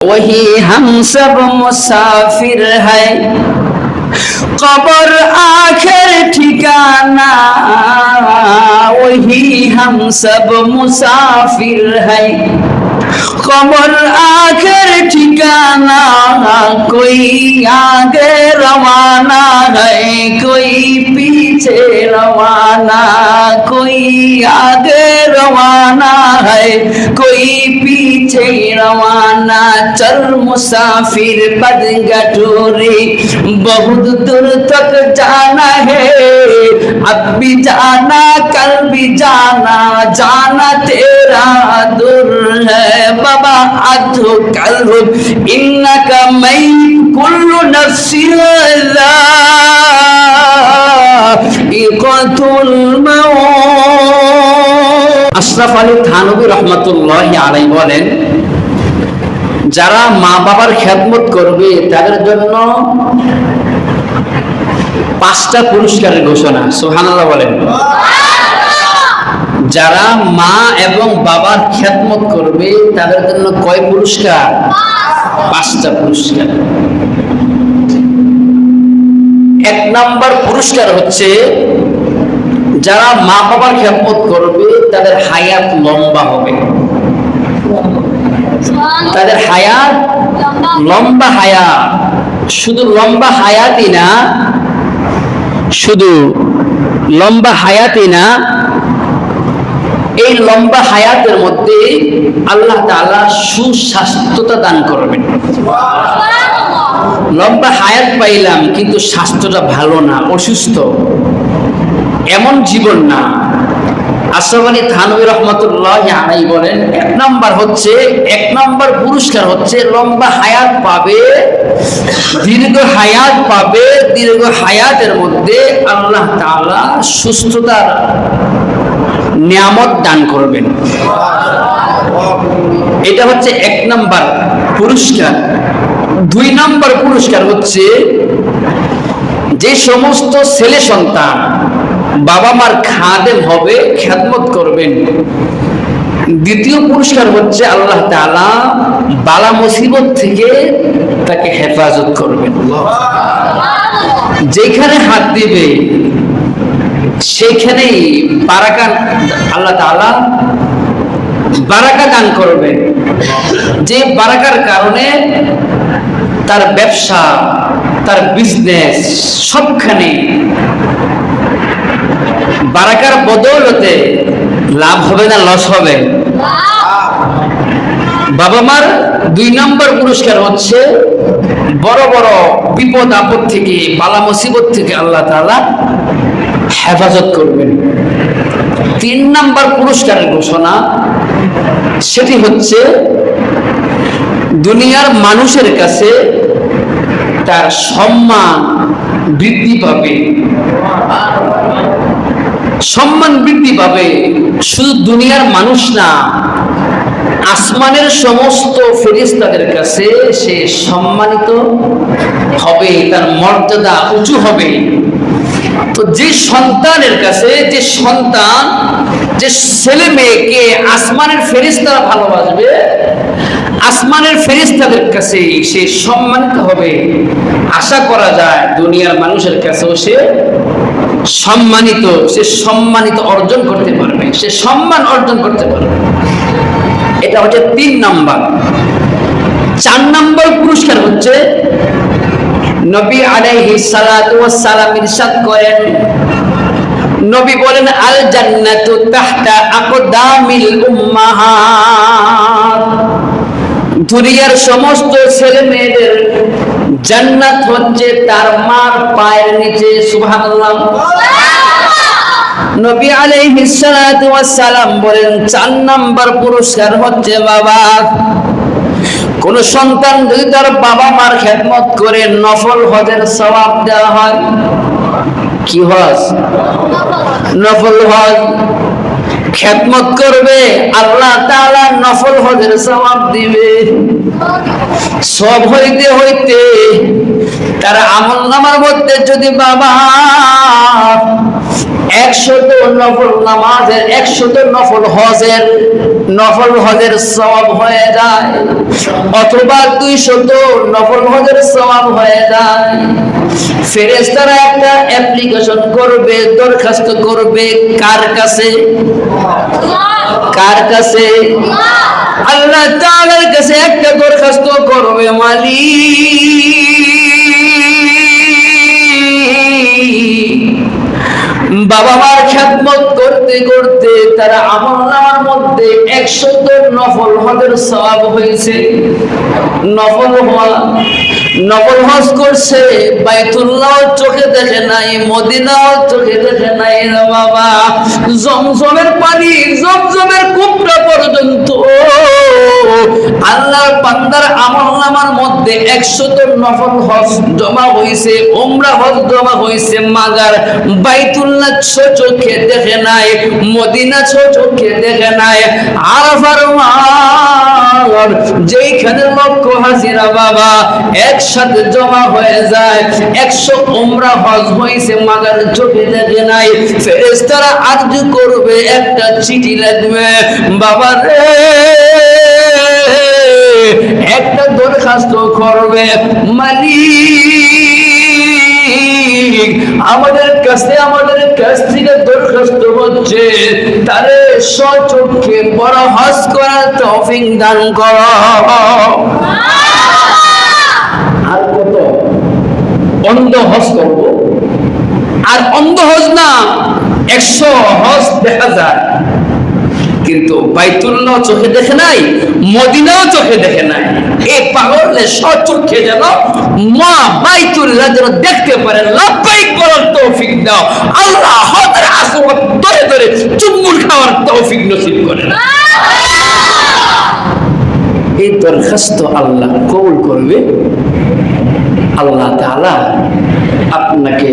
वही हम सब मुसाफिर है, कब्र आखिर ठिकाना। वही हम सब मुसाफिर है, कब्र आखिर ठिकाना। कोई आगे रवाना है, कोई पीछे रवाना। कोई आगे रवाना है, कोई पीछे रवाना। चल मुसाफिर बदगठोरे, बहुत दूर तक जाना है। अब भी जाना, कल भी जाना, जाना तेरा दूर है। बाबा अधो कल इन्नका मैं कुल्लु नफ्सिन जाइक़ातुल मौत। আশরাফ আলী থানভী রহমাতুল্লাহি আলাইহি বলেন, যারা মা বাবার খেদমত করবে তাদের জন্য 5টা পুরস্কারের ঘোষণা। সুবহানাল্লাহ বলেন। যারা মা এবং বাবার খেদমত করবে তাদের জন্য কয় পুরস্কার? 5টা পুরস্কার। 1 নম্বর পুরস্কার হচ্ছে, যারা মা বাবার খেদমত করবে তাদের হায়াত লম্বা হবে। তাদের হায়াত লম্বা হায়াত, শুধু লম্বা হায়াতই না, শুধু লম্বা হায়াতই না, এই লম্বা হায়াতের মধ্যে আল্লাহ তাআলা সুস্বাস্থ্যতা দান করবেন। লম্বা হায়াত পাইলাম কিন্তু স্বাস্থ্যটা ভালো না, অসুস্থ, এমন জীবন না। আশরাফ আলী থানভী রহমাতুল্লাহি আলাইহি বলেন, 1 নম্বর পুরস্কার হচ্ছে লম্বা হায়াত পাবে, দীর্ঘ হায়াত পাবে। দীর্ঘ হায়াতের মধ্যে আল্লাহ তাআলা সুস্থতার নিয়ামত দান করবেন। এটা হচ্ছে 1 নম্বর পুরস্কার। 2 নম্বর পুরস্কার হচ্ছে, যে সমস্ত ছেলে সন্তান বাবা মার খাদেম হবে, খেদমত করবেন। 2য় পুরস্কার হচ্ছে আল্লাহ তাআলা বালা মুসিবত থেকে তাকে হেফাজত করবেন। যেখানে হাত দিবে সেখানেই বারাকা, আল্লাহ তাআলা বারাকা দান করবেন। যে বারাকার কারণে তার ব্যবসা, তার বিজনেস সবখানে বারাকার বদৌলতে লাভ হবে না লস হবে? বাবা মার 2 নম্বর পুরস্কার হচ্ছে, বড় বড় বিপদ আপদ থেকে, বালা মুসিবত থেকে আল্লাহ তাআলা হেফাজত করবেন। 3 নম্বর পুরস্কারের ঘোষণা, সেটি হচ্ছে দুনিয়ার মানুষের কাছে তার সম্মান বৃদ্ধি পাবে। সম্মান বৃদ্ধি পাবে, শুধু দুনিয়ার মানুষ না, আসমানের সমস্ত ফেরেশতাদের কাছে সে সম্মানিত হবে, তার মর্যাদা উঁচু হবে। তো যে সন্তানের কাছে, যে সন্তান, যে ছেলে মেয়েকে আসমানের ফেরেশতারা ভালোবাসবে, আসমানের ফেরেশতাদের কাছে সে সম্মানিত হবে, আশা করা যায় দুনিয়ার মানুষের কাছেও সে সম্মানিত, সে সম্মানিত অর্জন করতে পারবে, সে সম্মান অর্জন করতে পারবে। এটা হচ্ছে 3 নম্বর। 4 নম্বর পুরস্কার হচ্ছে, নবী আলাইহিস সালাতু ওয়াস সালাম ইরশাদ করেন, নবী বলেন, আল জান্নাতু তাহতা আকদামিল উম্মাহাত। দুনিয়ার সমস্ত ছেলে মেয়েদের জান্নাত হচ্ছে তার মার পায়ের নিচে। সুবহানাল্লাহ। নবী আলাইহিস সালাতু ওয়াস সালাম বলেন, 4 নম্বর পুরস্কার হচ্ছে, বাবা, কোন সন্তান যদি তার বাবা মার খেদমত করে নফল হজের সওয়াব দেওয়া হয়। কি হজ? নফল হজ। খেদমত করবে, আল্লাহ তাআলা নফল হজের সওয়াব দিবে। সব হইতে হইতে তার আমলনামার মধ্যে যদি বাবা 100 নফল নামাজের 100 নফল হজের সওয়াব হয়ে যায়, অথবা 200 নফল হজের সওয়াব হয়ে যায়, ফেরেশতারা একটা অ্যাপ্লিকেশন করবে, দরখাস্ত করবে কার কাছে? কার কাছে? আল্লাহ তাআলার কাছে একটা দরখাস্ত করবে, মালিক বাবা মার খেদমত করতে করতে তারা আমলনামার মধ্যে 100 নফল হজের সওয়াব হয়েছে। নফল হজ করছে, বাইতুল্লাহ চোখে দেখে নাই, মদিনাও চোখে দেখে নাই রে বাবা। জমজমের পানি, জমজমের কূপটা পর্যন্ত আল্লাহর বান্দার আমলনামার মধ্যে 100 নফল হজ জমা হয়েছে, উমরা হজ জমা হয়েছে, মাগার বাইতুল্লাহ চোখে দেখে নাই, মদিনা চোখে দেখে নাই। আরাফার মাঠ যেইখানে লক্ষ হাজিরা বাবা একসাথে জমা হয়ে যায়, 100 উমরা হজ হয়েছে, মাগার চোখে দেখে নাই। ফেরেশতারা আরজু করবে, একটা চিঠি লিখবে, বাবা রে একটা দরখাস্ত করবে, মালিক আমাদের কাছ থেকে দরখাস্ত হচ্ছে, তারে সচক্ষে বড় হজ করার তৌফিক দান করো। আর কত অন্ধ হজ করবো? আর অন্ধ হজ না, 100 হজ দেখা যায়, কিন্তু বাইতুল্লাহ চোখে দেখে নাই, মদিনাও চোখে দেখে নাই। এই পাগলের সচক্ষে যেন মা বাইতুল্লাহ যেন দেখতে পারে, লাব্বাইক বলার তৌফিক দাও আল্লাহ, হজের আসওয়াদ ধরে ধরে চুম্বন খাওয়ার তৌফিক নসিব করেন। এই দরখাস্ত আল্লাহ কবুল করবে। আল্লাহ তাআলা আপনাকে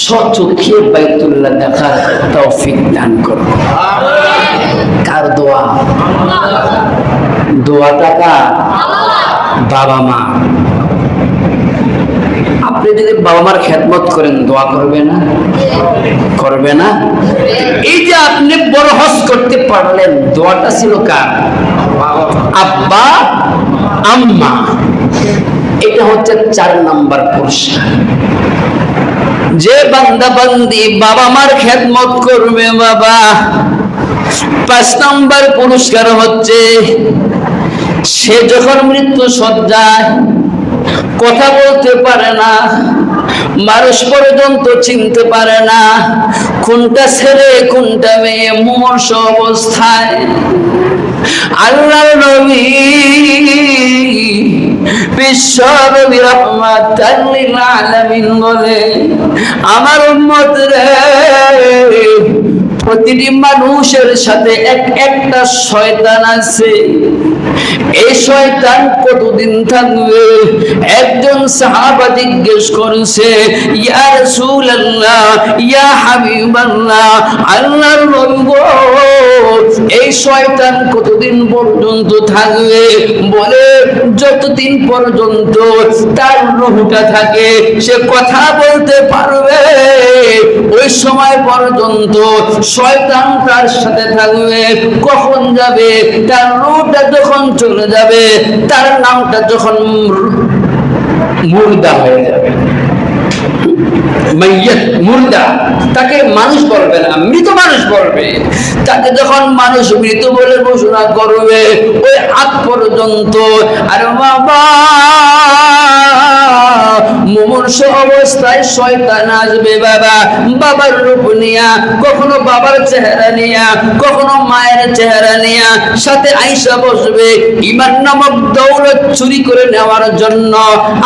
সচক্ষে বাইতুল্লাহ দেখার তৌফিক দান করুন। কার দোয়া? দোয়াটা কার? বাবা মা। আপনি যদি বাবা মার খেদমত করেন, দোয়া করবে না? করবে না? এই যে আপনি বড় হজ করতে পারলেন, দোয়াটা ছিল কার? আব্বা আম্মা। এটা হচ্ছে 4 নাম্বার পুরস্কার। যে বান্দা বান্দি বাবা মার খেদমত করবে বাবা, 5 নাম্বার পুরস্কার হচ্ছে সে যখন মৃত্যু শয্যায়, কথা বলতে পারে না, মানুষ পর্যন্ত চিনতে পারে না, কোনটা ছেলে কোনটা মেয়ে, মুমূর্ষ অবস্থায় আল্লাহর নবী বিশ্বনবী রাহমাতাল লিল আলামিন বলে, আমার উম্মত রে, প্রতিটি মানুষের সাথে একটা শয়তান আছে। এই শয়তান কতদিন থাকবে? একজন সাহাবা জিজ্ঞেস করেছে, ইয়া রাসূলুল্লাহ, ইয়া হাবিবাল্লাহ, আল্লাহর নবী গো, এই শয়তান কতদিন পর্যন্ত থাকবে? বলে, যতদিন পর্যন্ত তার রূহটা থাকে, সে কথা বলতে পারবে, ওই সময় পর্যন্ত শয়তান তার সাথে থাকবে। কখন যাবে? তার রূহটা যখন চলে যাবে, তার নামটা যখন মুর্দা হয়ে যাবে, মাইয়াত মুর্দা, তাকে মানুষ বলবে না, মৃত মানুষ বলবে। তাকে যখন মানুষ মৃত বলে ঘোষণা করবে, ওই আগ পর্যন্ত আর বাবা মুমূর্ষ অবস্থায় শয়তান আসবে বাবা, বাবার রূপ নিয়া, কখনো বাবার চেহারা নিয়া, কখনো মায়ের চেহারা নিয়া, সাথে আইসা বসবে ঈমান নামক দৌলত চুরি করে নেওয়ার জন্য,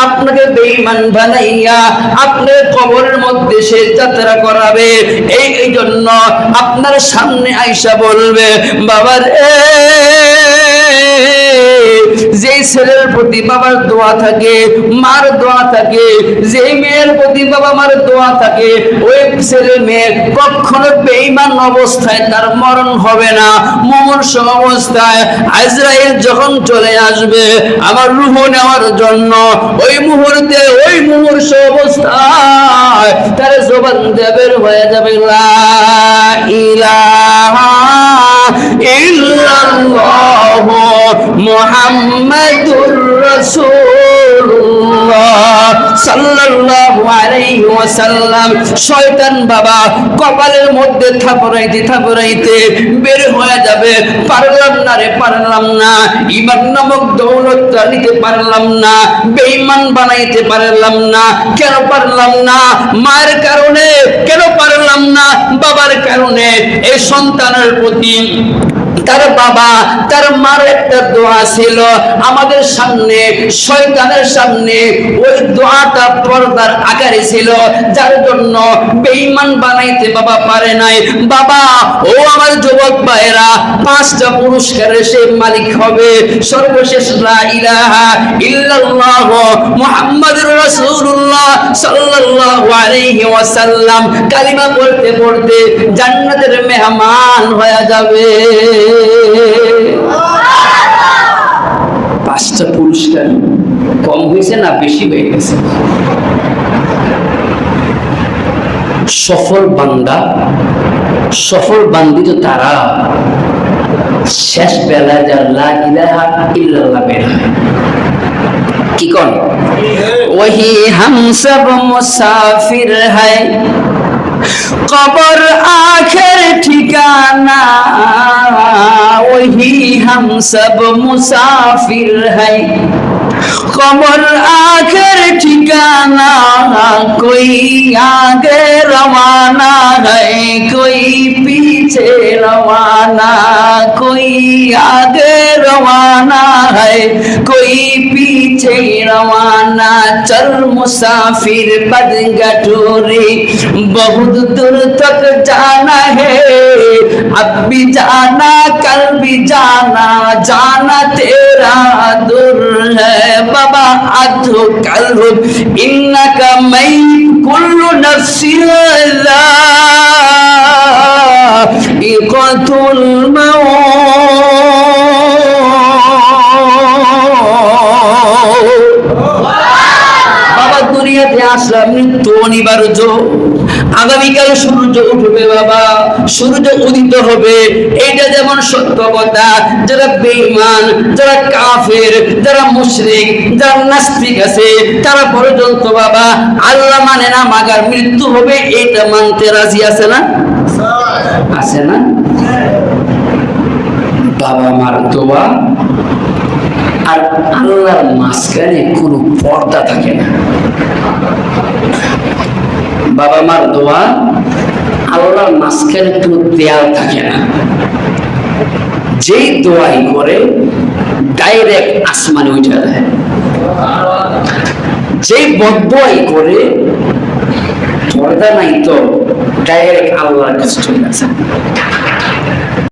আপনাকে বেঈমান বানাইয়া আপনার কবরের মধ্যে সে যাত্রা করাবে। এই জন্য আপনার সামনে আইসা বলবে, বাবা রে, যেই ছেলের প্রতি বাবার দোয়া থাকে, মার দোয়া থাকে, যেই মেয়ের প্রতি বাবা মার দোয়া থাকে, ওই ছেলে মেয়ে কখনো বেঈমান অবস্থায় তার মরণ হবে না। মুমূর্ষ অবস্থায় আজরাইল যখন চলে আসবে আমার রূহ নেওয়ার জন্য, ওই মুহূর্তে ওই মুমূর্ষ অবস্থায় তার জবান দিয়ে বের হয়ে যাবে লা ইলাহা ইল্লাল্লাহু মুহাম্মাদুর রাসূলুল্লাহ সাল্লাল্লাহু আলাইহি ওয়াসাল্লাম। শয়তান বাবা কপালের মধ্যে থাপড়াইতে বের হয়ে যাবে, পারলাম না রে, পারলাম না, ঈমান নামক দৌলতটা নিতে পারলাম না, বেঈমান বানাইতে পারলাম না। কেন পারলাম না? মায়ের কারণে। কেন পারলাম না? বাবার কারণে। এই সন্তানের প্রতি তার বাবা তার মার একটা দোয়া ছিল, আমাদের সামনে শয়তানের সামনে ওই দোয়াটা পর্দার আকারে ছিল, যার জন্য বেঈমান বানাইতে বাবা পারে নাই। বাবা ও আমার যুবক ভাইরা, 5টা পুরস্কারের সে মালিক হবে। সর্বশেষ লা ইলাহা ইল্লাল্লাহ মুহাম্মাদুর রাসূলুল্লাহ সাল্লাল্লাহু আলাইহি ওয়াসাল্লাম কালিমা পড়তে পড়তে জান্নাতের মেহমান হয়ে যাবে। 5টা পুরস্কার কম হয়েছে না বেশি হয়ে গেছে? সফল বান্দা, সফল বান্দি তো তারা শেষ বেলায় যার লা ইলাহা ইল্লাল্লাহ বের হয়। কি কোন ওহি হাম সব মুসাফির হ্যায়, কবর আখের ঠিকানা, वही हम सब मुसाफिर है, कबर आखिर ठिकाना, कोई आगे रवाना है, कोई पीछे रवाना, कोई आगे रवाना है, कोई पीछे रवाना। चल मुसाफिर बदगठोरी, बहुत दूर तक जाना है, अब भी जाना कल भी जाना, जाना तेरा दूर है। बाबा आज हो कल हो, इन्नका मैं कुल्लु नफ्सिन ज़ाइक़ातुल मौत। বাবা দুনিয়াতে আসলাম মৃত্যু অনিবার্য। আগামীকাল সূর্য উঠবে বাবা, সূর্য উদিত হবে, এটা যেমন সত্য কথা। যারা বেঈমান, যারা কাফের, যারা মুশরিক, যারা নাস্তিক আছে, তারা পর্যন্ত বাবা আল্লাহ মানে না, মাগার মৃত্যু হবে এটা মানতে রাজি আছে না? আছে না? বাবা মার দোয়া আর আল্লাহর মাঝখানে কোনো পর্দা থাকে না। বাবা মার দোয়া আল্লাহর মাঝখানে কোনো দেয়াল থাকে না। যেই দোয়াই করে ডাইরেক্ট আসমানে উঠে যায়, যেই বদদোয়াই করে পর্দা নাই তো ডাইরেক্ট আল্লাহর কাছে চলে আসে।